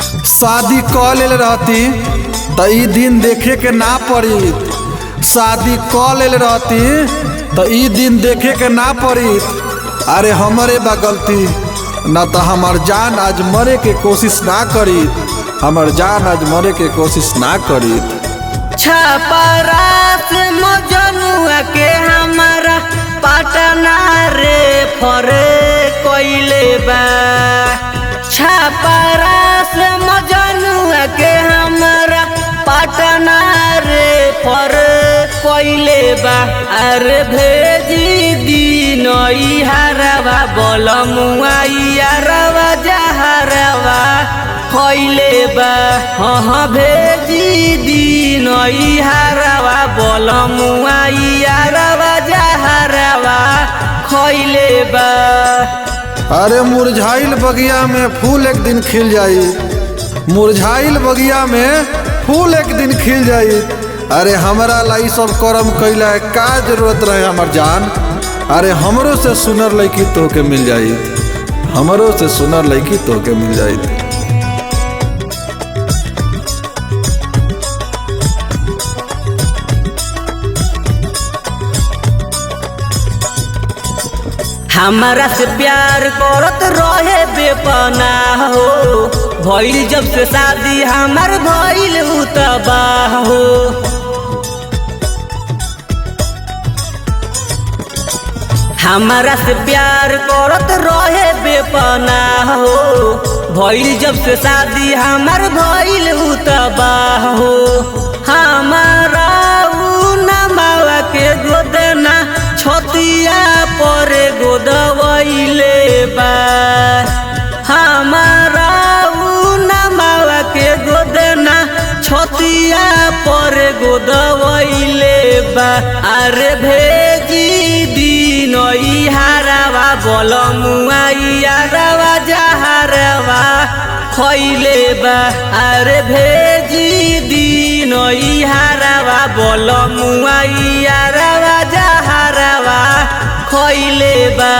शादी क लेल रहती तो ई दिन देखे के ना पड़ी। शादी क लेल रहती तो ई दिन देखे के ना पड़ी। अरे हमारे बा गलती ना तो हमार जान आज मरे के कोशिश ना करी। हमार जान आज मरे के कोशिश ना करी। छपरा से मजनुआ के हमारा पटना रे फरे कोइले बा। छपरा से मजनुआ के हमारा पटना रे फरे कोइले बा। अरे भेजी दिन हरवा बोलमुआ यारवा जहरवा खोइले बा। हाँ भेजी दिन हरवा बोलमुआ यारवा जहरवा खोइले बा। अरे मुरझाइल बगिया में फूल एक दिन खिल जाई। मुरझाइल बगिया में फूल एक दिन खिल जाई। अरे हमरा लाई सब कर्म कैला है, का जरूरत रहे हमार जान। अरे हमरो से सुनर लड़की तोके मिल जाई। हमरो से सुनर लड़की तोके मिल जाई। हमारा से प्यार करत रहे बेपनाह हो। भइल जब से शादी हमार भइल तबाह हो। हमारा से प्यार करत रहे बेपनाह हो। भइल जब से शादी हमार भइल तबाह हो। हमारा नमावा के गोदना छतिया पर गोदवैले बा। हमारा नमावा के गोदना छतिया पर गोदवैले बा। अरे भेजी दिन हरवा बोलमुआ यारवा जहरवा खोइले बा। अरे भेजी दिन हरवा बोलमुआ यारवा जहरवा खोइले बा।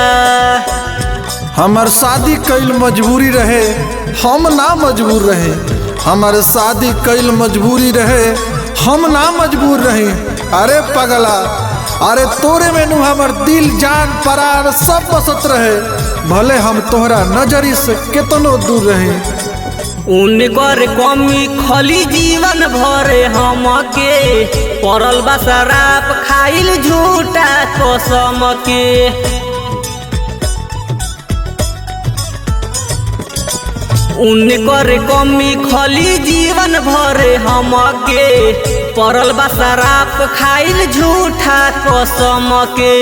हमार शादी कैल मजबूरी रहे, हम ना मजबूर रहे। हमारे शादी कैल मजबूरी रहे, हम ना मजबूर रहे। अरे पगला, अरे तोरे मेनू हमार दिल जान प्राण सब बसत रहे। भले हम तोहरा नजरी से केतनो दूर रहे। उनकर कमी खली जीवन भरे हमके पड़ल बा शराब खाइल झूठा कसम के। उनकर कमी खली जीवन भरे हमके पड़ल बा शराब खाइल झूठा कसम के।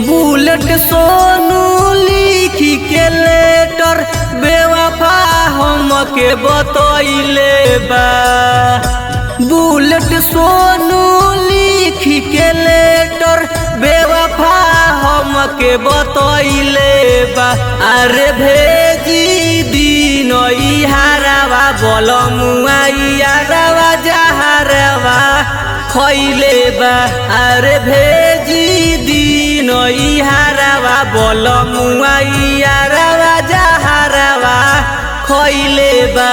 बुलेट सोनू लिखी के लेटर बेवफा हमके बतैले बा। बुलेट सोनू लिखी के लेटर बेवफा हमके बतैले बा। अरे भेजी दिन हरवा बोलमुआ यारवा जहरवा खोइले बा। अरे भेजी दिन हरवा बोलमुआ यारवा जहरवा खोइले बा।